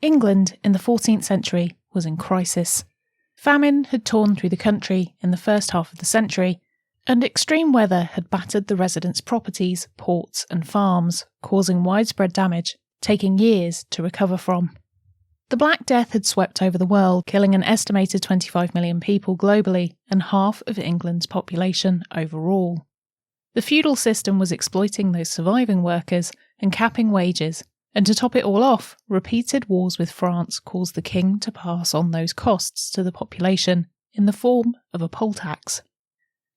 England in the 14th century was in crisis. Famine had torn through the country in the first half of the century, and extreme weather had battered the residents' properties, ports and farms, causing widespread damage, taking years to recover from. The Black Death had swept over the world, killing an estimated 25 million people globally and half of England's population overall. The feudal system was exploiting those surviving workers and capping wages, and to top it all off, repeated wars with France caused the king to pass on those costs to the population in the form of a poll tax.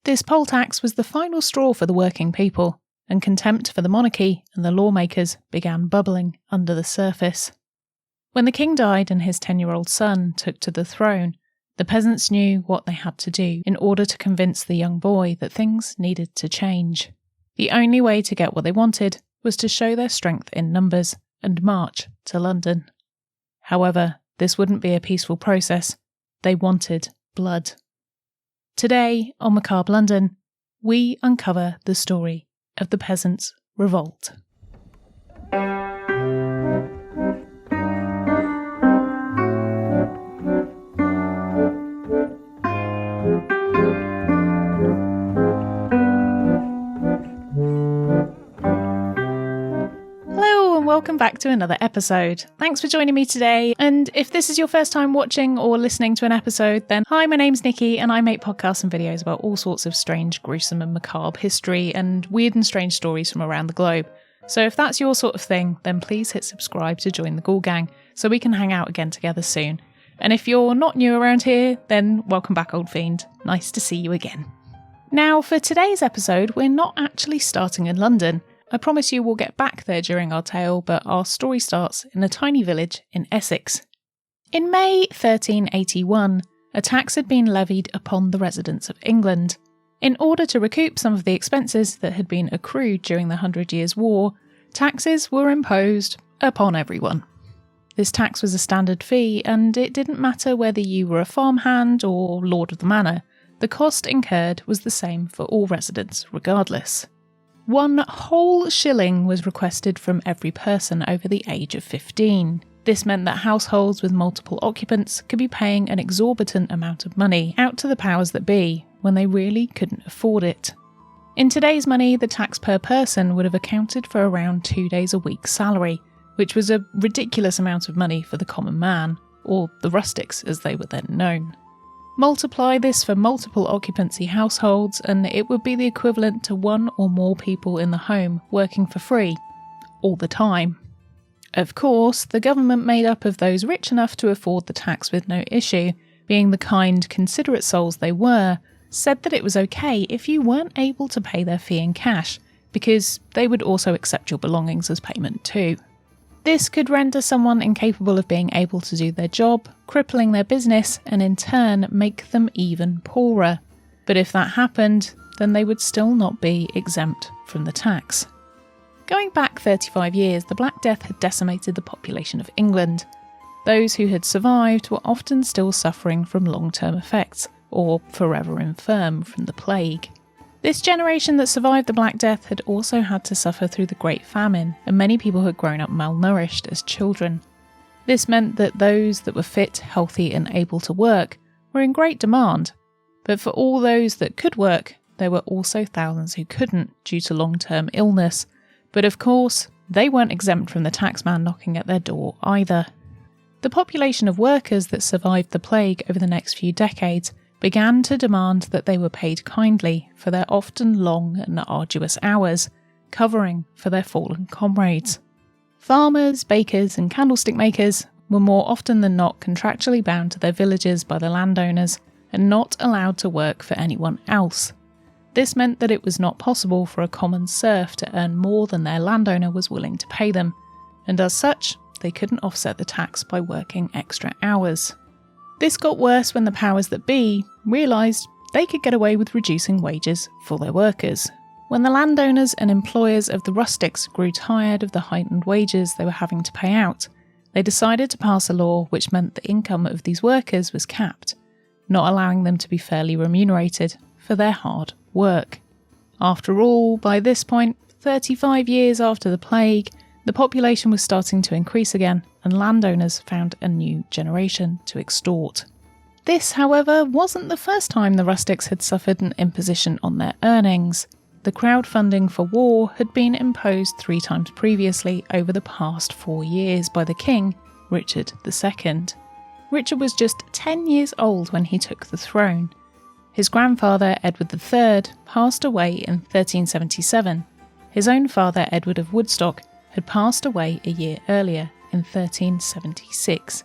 This poll tax was the final straw for the working people, and contempt for the monarchy and the lawmakers began bubbling under the surface. When the king died and his 10-year-old son took to the throne, the peasants knew what they had to do in order to convince the young boy that things needed to change. The only way to get what they wanted was to show their strength in numbers and march to London. However, this wouldn't be a peaceful process. They wanted blood. Today, on Macabre London, we uncover the story of the Peasants' Revolt. Welcome back to another episode. Thanks for joining me today. And if this is your first time watching or listening to an episode, then hi, my name's Nikki and I make podcasts and videos about all sorts of strange, gruesome and macabre history and weird and strange stories from around the globe. So if that's your sort of thing, then please hit subscribe to join the Ghoul Gang so we can hang out again together soon. And if you're not new around here, then welcome back, old fiend. Nice to see you again. Now, for today's episode, we're not actually starting in London. I promise you we'll get back there during our tale, but our story starts in a tiny village in Essex. In May 1381, a tax had been levied upon the residents of England. In order to recoup some of the expenses that had been accrued during the 100 Years' War, taxes were imposed upon everyone. This tax was a standard fee, and it didn't matter whether you were a farmhand or lord of the manor. The cost incurred was the same for all residents, regardless. 1 whole shilling was requested from every person over the age of 15. This meant that households with multiple occupants could be paying an exorbitant amount of money out to the powers that be when they really couldn't afford it. In today's money, the tax per person would have accounted for around 2 days a week's salary, which was a ridiculous amount of money for the common man, or the rustics as they were then known. Multiply this for multiple occupancy households and it would be the equivalent to 1 or more people in the home working for free, all the time. Of course, the government made up of those rich enough to afford the tax with no issue, being the kind, considerate souls they were, said that it was okay if you weren't able to pay their fee in cash, because they would also accept your belongings as payment too. This could render someone incapable of being able to do their job, crippling their business, and in turn make them even poorer. But if that happened, then they would still not be exempt from the tax. Going back 35 years, the Black Death had decimated the population of England. Those who had survived were often still suffering from long-term effects, or forever infirm from the plague. This generation that survived the Black Death had also had to suffer through the Great Famine, and many people had grown up malnourished as children. This meant that those that were fit, healthy and able to work were in great demand, but for all those that could work, there were also thousands who couldn't due to long-term illness, but of course, they weren't exempt from the taxman knocking at their door either. The population of workers that survived the plague over the next few decades began to demand that they were paid kindly for their often long and arduous hours, covering for their fallen comrades. Farmers, bakers and candlestick makers were more often than not contractually bound to their villages by the landowners and not allowed to work for anyone else. This meant that it was not possible for a common serf to earn more than their landowner was willing to pay them, and as such, they couldn't offset the tax by working extra hours. This got worse when the powers that be realised they could get away with reducing wages for their workers. When the landowners and employers of the rustics grew tired of the heightened wages they were having to pay out, they decided to pass a law which meant the income of these workers was capped, not allowing them to be fairly remunerated for their hard work. After all, by this point, 35 years after the plague, The population was starting to increase again, and landowners found a new generation to extort. This, however, wasn't the first time the rustics had suffered an imposition on their earnings. The crowdfunding for war had been imposed 3 times previously over the past 4 years by the king, Richard II. Richard was just 10 years old when he took the throne. His grandfather, Edward III, passed away in 1377. His own father, Edward of Woodstock, had passed away a year earlier, in 1376.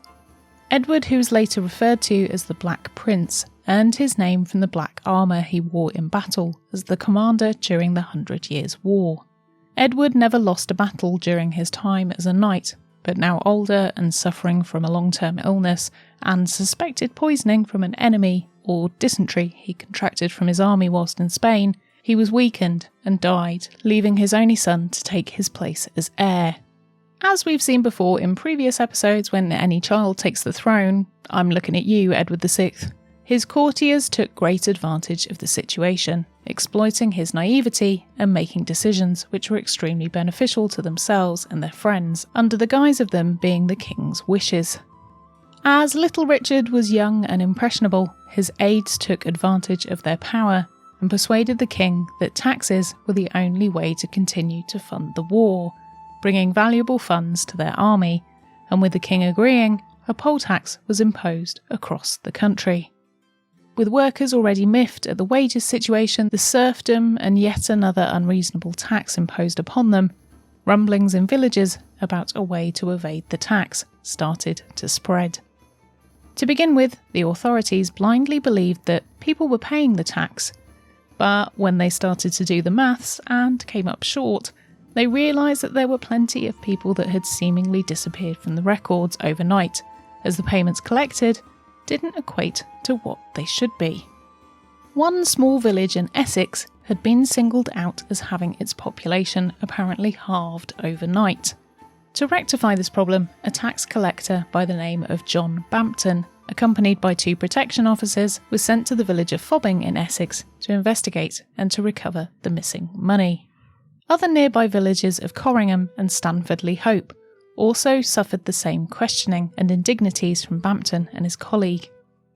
Edward, who was later referred to as the Black Prince, earned his name from the black armour he wore in battle as the commander during the 100 Years' War. Edward never lost a battle during his time as a knight, but now older and suffering from a long-term illness and suspected poisoning from an enemy or dysentery he contracted from his army whilst in Spain, he was weakened and died, leaving his only son to take his place as heir. As we've seen before in previous episodes, when any child takes the throne, I'm looking at you, Edward VI, his courtiers took great advantage of the situation, exploiting his naivety and making decisions which were extremely beneficial to themselves and their friends, under the guise of them being the king's wishes. As little Richard was young and impressionable, his aides took advantage of their power and persuaded the king that taxes were the only way to continue to fund the war, bringing valuable funds to their army, and with the king agreeing, a poll tax was imposed across the country. With workers already miffed at the wages situation, the serfdom and yet another unreasonable tax imposed upon them, rumblings in villages about a way to evade the tax started to spread. To begin with, the authorities blindly believed that people were paying the tax, but when they started to do the maths and came up short, they realised that there were plenty of people that had seemingly disappeared from the records overnight, as the payments collected didn't equate to what they should be. One small village in Essex had been singled out as having its population apparently halved overnight. To rectify this problem, a tax collector by the name of John Bampton, accompanied by 2 protection officers, was sent to the village of Fobbing in Essex to investigate and to recover the missing money. Other nearby villages of Corringham and Stanford-le-Hope also suffered the same questioning and indignities from Bampton and his colleague.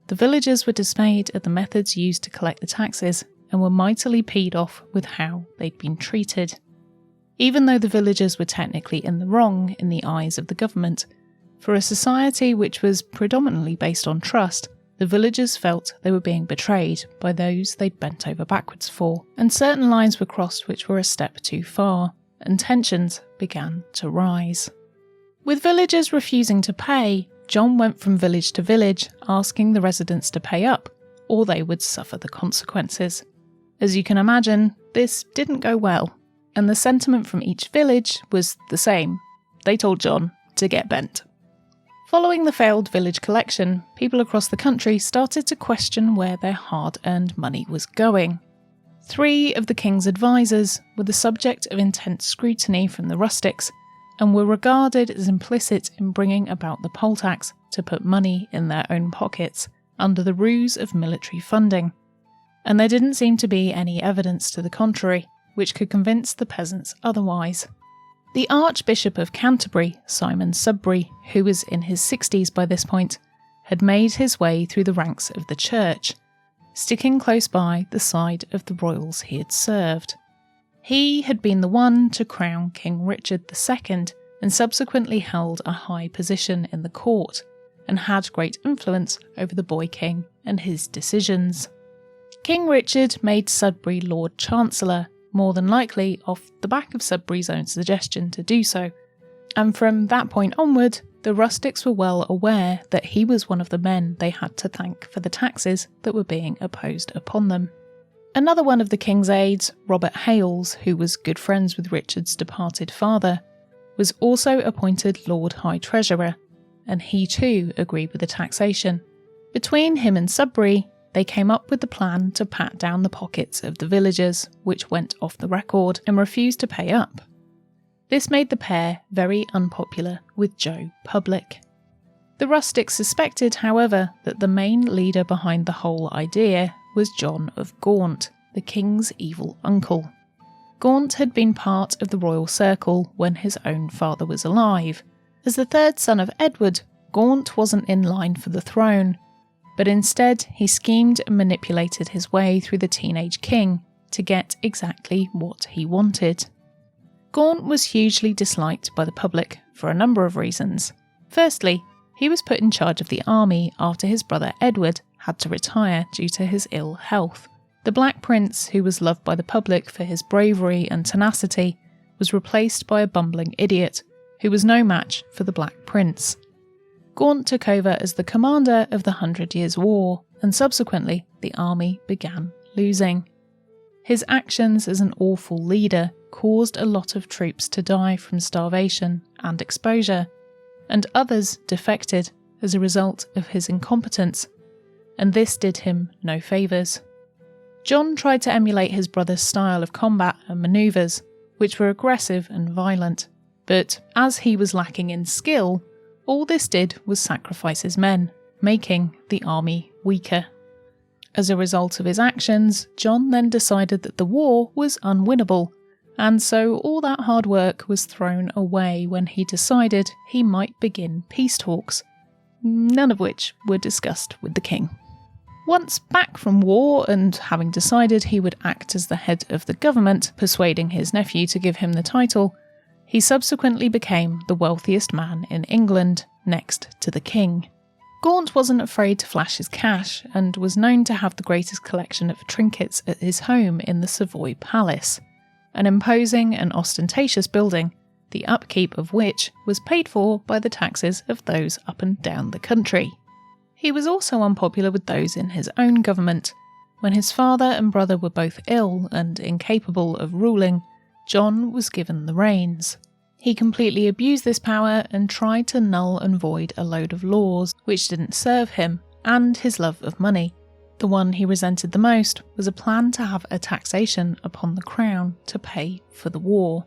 The villagers were dismayed at the methods used to collect the taxes and were mightily peed off with how they'd been treated. Even though the villagers were technically in the wrong in the eyes of the government, for a society which was predominantly based on trust, the villagers felt they were being betrayed by those they'd bent over backwards for, and certain lines were crossed which were a step too far, and tensions began to rise. With villagers refusing to pay, John went from village to village asking the residents to pay up, or they would suffer the consequences. As you can imagine, this didn't go well, and the sentiment from each village was the same. They told John to get bent. Following the failed village collection, people across the country started to question where their hard-earned money was going. 3 of the king's advisors were the subject of intense scrutiny from the rustics, and were regarded as implicit in bringing about the poll tax to put money in their own pockets, under the ruse of military funding. And there didn't seem to be any evidence to the contrary, which could convince the peasants otherwise. The Archbishop of Canterbury, Simon Sudbury, who was in his 60s by this point, had made his way through the ranks of the church, sticking close by the side of the royals he had served. He had been the one to crown King Richard II and subsequently held a high position in the court, and had great influence over the boy king and his decisions. King Richard made Sudbury Lord Chancellor, more than likely off the back of Sudbury's own suggestion to do so, and from that point onward, the rustics were well aware that he was one of the men they had to thank for the taxes that were being imposed upon them. Another one of the king's aides, Robert Hales, who was good friends with Richard's departed father, was also appointed Lord High Treasurer, and he too agreed with the taxation. Between him and Sudbury, they came up with the plan to pat down the pockets of the villagers, which went off the record and refused to pay up. This made the pair very unpopular with Joe Public. The rustics suspected, however, that the main leader behind the whole idea was John of Gaunt, the king's evil uncle. Gaunt had been part of the royal circle when his own father was alive. As the third son of Edward, Gaunt wasn't in line for the throne, but instead he schemed and manipulated his way through the teenage king to get exactly what he wanted. Gaunt was hugely disliked by the public for a number of reasons. Firstly, he was put in charge of the army after his brother Edward had to retire due to his ill health. The Black Prince, who was loved by the public for his bravery and tenacity, was replaced by a bumbling idiot who was no match for the Black Prince. Gaunt took over as the commander of the 100 Years' War, and subsequently the army began losing. His actions as an awful leader caused a lot of troops to die from starvation and exposure, and others defected as a result of his incompetence, and this did him no favours. John tried to emulate his brother's style of combat and manoeuvres, which were aggressive and violent, but as he was lacking in skill, all this did was sacrifice his men, making the army weaker. As a result of his actions, John then decided that the war was unwinnable, and so all that hard work was thrown away when he decided he might begin peace talks, none of which were discussed with the king. Once back from war and having decided he would act as the head of the government, persuading his nephew to give him the title, he subsequently became the wealthiest man in England, next to the king. Gaunt wasn't afraid to flash his cash and was known to have the greatest collection of trinkets at his home in the Savoy Palace, an imposing and ostentatious building, the upkeep of which was paid for by the taxes of those up and down the country. He was also unpopular with those in his own government. When his father and brother were both ill and incapable of ruling, John was given the reins. He completely abused this power and tried to null and void a load of laws which didn't serve him and his love of money. The one he resented the most was a plan to have a taxation upon the crown to pay for the war.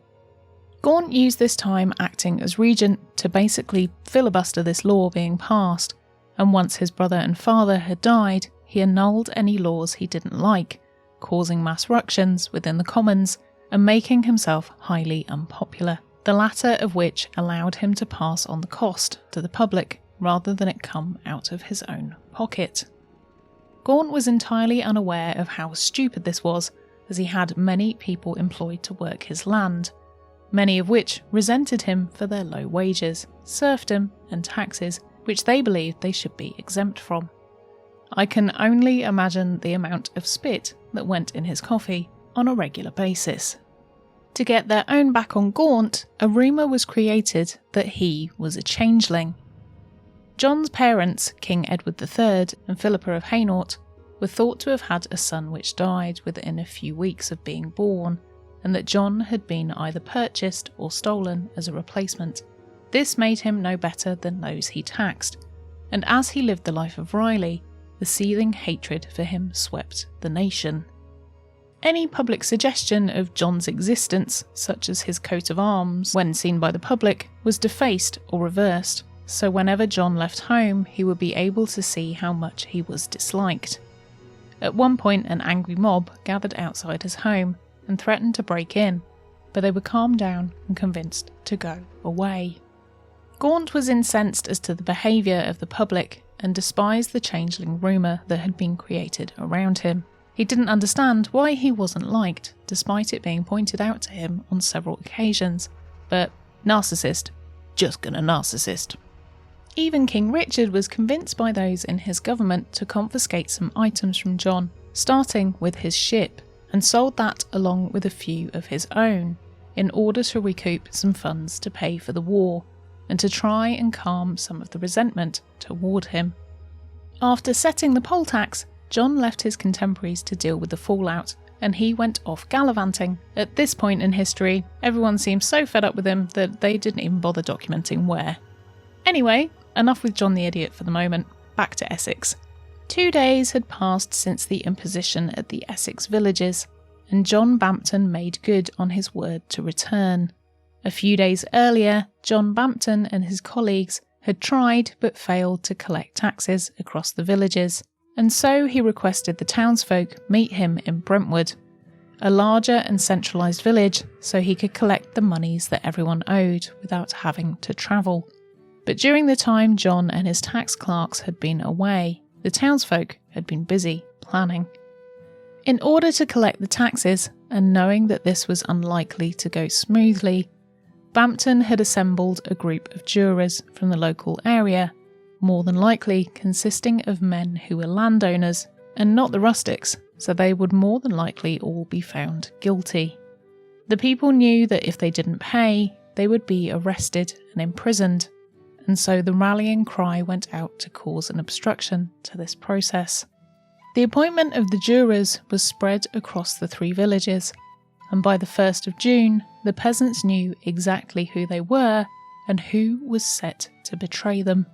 Gaunt used this time acting as regent to basically filibuster this law being passed, and once his brother and father had died, he annulled any laws he didn't like, causing mass ructions within the Commons and making himself highly unpopular, the latter of which allowed him to pass on the cost to the public rather than it come out of his own pocket. Gaunt was entirely unaware of how stupid this was, as he had many people employed to work his land, many of which resented him for their low wages, serfdom and taxes which they believed they should be exempt from. I can only imagine the amount of spit that went in his coffee on a regular basis. To get their own back on Gaunt, a rumour was created that he was a changeling. John's parents, King Edward III and Philippa of Hainault, were thought to have had a son which died within a few weeks of being born, and that John had been either purchased or stolen as a replacement. This made him no better than those he taxed, and as he lived the life of Riley, the seething hatred for him swept the nation. Any public suggestion of John's existence, such as his coat of arms, when seen by the public, was defaced or reversed, so whenever John left home he would be able to see how much he was disliked. At one point an angry mob gathered outside his home and threatened to break in, but they were calmed down and convinced to go away. Gaunt was incensed as to the behaviour of the public and despised the changeling rumour that had been created around him. He didn't understand why he wasn't liked, despite it being pointed out to him on several occasions. But narcissist, just gonna narcissist. Even King Richard was convinced by those in his government to confiscate some items from John, starting with his ship, and sold that along with a few of his own, in order to recoup some funds to pay for the war, and to try and calm some of the resentment toward him. After setting the poll tax, John left his contemporaries to deal with the fallout, and he went off gallivanting. At this point in history, everyone seemed so fed up with him that they didn't even bother documenting where. Anyway, enough with John the Idiot for the moment, back to Essex. 2 days had passed since the imposition at the Essex villages, and John Bampton made good on his word to return. A few days earlier, John Bampton and his colleagues had tried but failed to collect taxes across the villages, and so he requested the townsfolk meet him in Brentwood. a larger and centralised village so he could collect the monies that everyone owed without having to travel. But during the time John and his tax clerks had been away, the townsfolk had been busy planning. In order to collect the taxes, and knowing that this was unlikely to go smoothly, Bampton had assembled a group of jurors from the local area, more than likely consisting of men who were landowners and not the rustics, so they would more than likely all be found guilty. The people knew that if they didn't pay, they would be arrested and imprisoned, and so the rallying cry went out to cause an obstruction to this process. The appointment of the jurors was spread across the 3 villages, and by the 1st of June, the peasants knew exactly who they were and who was set to betray them.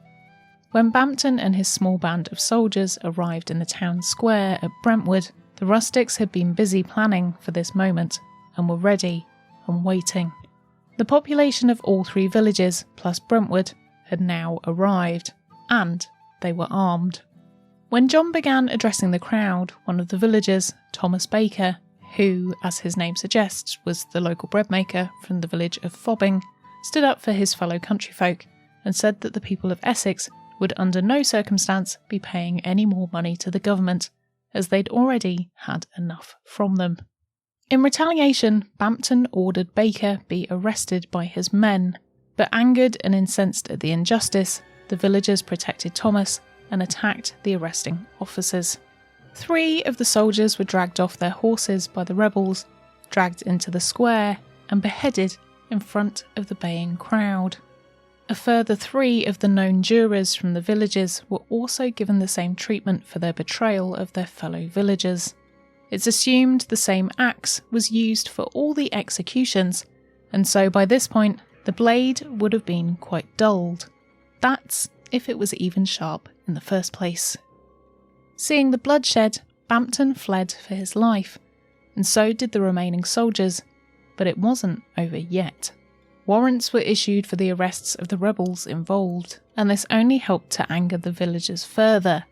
When Bampton and his small band of soldiers arrived in the town square at Brentwood, the rustics had been busy planning for this moment and were ready and waiting. The population of all 3 villages, plus Brentwood, had now arrived, and they were armed. When John began addressing the crowd, one of the villagers, Thomas Baker, who, as his name suggests, was the local bread maker from the village of Fobbing, stood up for his fellow countryfolk and said that the people of Essex would under no circumstance be paying any more money to the government, as they'd already had enough from them. In retaliation, Bampton ordered Baker be arrested by his men, but angered and incensed at the injustice, the villagers protected Thomas and attacked the arresting officers. 3 of the soldiers were dragged off their horses by the rebels, dragged into the square, and beheaded in front of the baying crowd. A further 3 of the known jurors from the villages were also given the same treatment for their betrayal of their fellow villagers. It's assumed the same axe was used for all the executions, and so by this point, the blade would have been quite dulled. That's if it was even sharp in the first place. Seeing the bloodshed, Bampton fled for his life, and so did the remaining soldiers, but it wasn't over yet. Warrants were issued for the arrests of the rebels involved, and this only helped to anger the villagers further.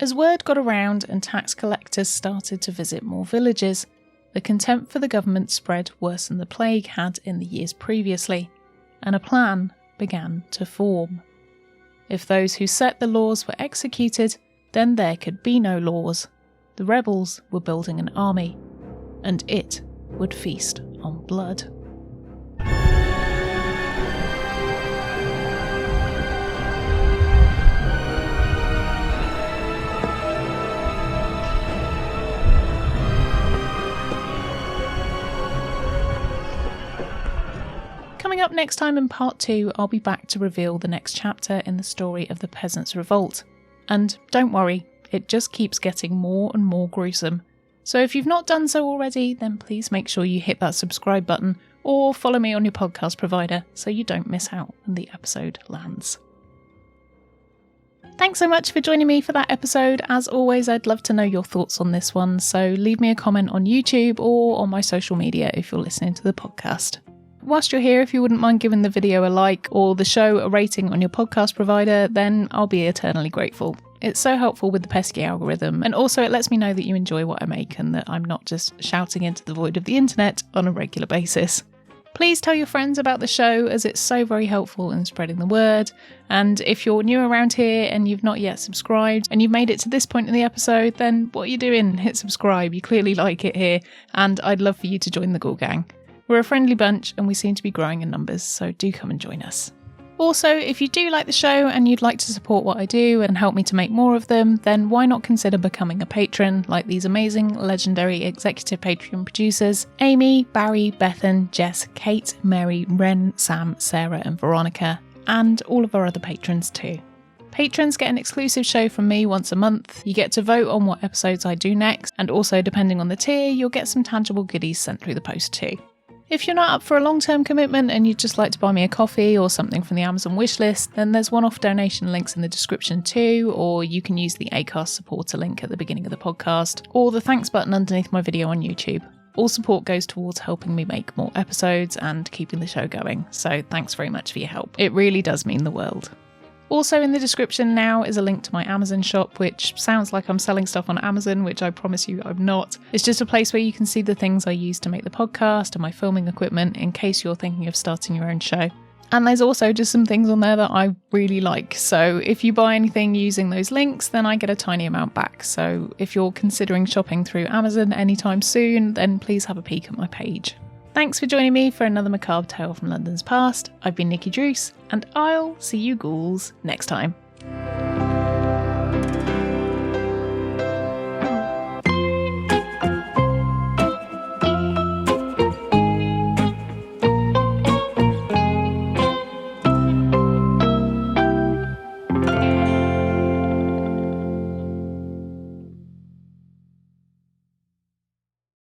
As word got around and tax collectors started to visit more villages, the contempt for the government spread worse than the plague had in the years previously, and a plan began to form. If those who set the laws were executed, then there could be no laws. The rebels were building an army, and it would feast on blood. Coming up next time in part 2, I'll be back to reveal the next chapter in the story of the Peasants' Revolt. And don't worry, it just keeps getting more and more gruesome. So if you've not done so already, then please make sure you hit that subscribe button or follow me on your podcast provider so you don't miss out when the episode lands. Thanks so much for joining me for that episode. As always, I'd love to know your thoughts on this one, so leave me a comment on YouTube or on my social media if you're listening to the podcast. Whilst you're here, if you wouldn't mind giving the video a like or the show a rating on your podcast provider, then I'll be eternally grateful. It's so helpful with the pesky algorithm, and also it lets me know that you enjoy what I make and that I'm not just shouting into the void of the internet on a regular basis. Please tell your friends about the show, as it's so very helpful in spreading the word. And if you're new around here and you've not yet subscribed and you've made it to this point in the episode, then what are you doing? Hit subscribe. You clearly like it here, and I'd love for you to join the Ghoul Gang. We're a friendly bunch and we seem to be growing in numbers, so do come and join us. Also, if you do like the show and you'd like to support what I do and help me to make more of them, then why not consider becoming a patron like these amazing, legendary executive Patreon producers: Amy, Barry, Bethan, Jess, Kate, Mary, Ren, Sam, Sarah and Veronica, and all of our other patrons too. Patrons get an exclusive show from me once a month. You get to vote on what episodes I do next, and also depending on the tier, you'll get some tangible goodies sent through the post too. If you're not up for a long-term commitment and you'd just like to buy me a coffee or something from the Amazon wishlist, then there's one-off donation links in the description too, or you can use the Acast supporter link at the beginning of the podcast, or the thanks button underneath my video on YouTube. All support goes towards helping me make more episodes and keeping the show going, so thanks very much for your help. It really does mean the world. Also in the description now is a link to my Amazon shop, which sounds like I'm selling stuff on Amazon, which I promise you I'm not. It's just a place where you can see the things I use to make the podcast and my filming equipment in case you're thinking of starting your own show. And there's also just some things on there that I really like. So if you buy anything using those links, then I get a tiny amount back. So if you're considering shopping through Amazon anytime soon, then please have a peek at my page. Thanks for joining me for another macabre tale from London's past. I've been Nikki Druce, and I'll see you ghouls next time.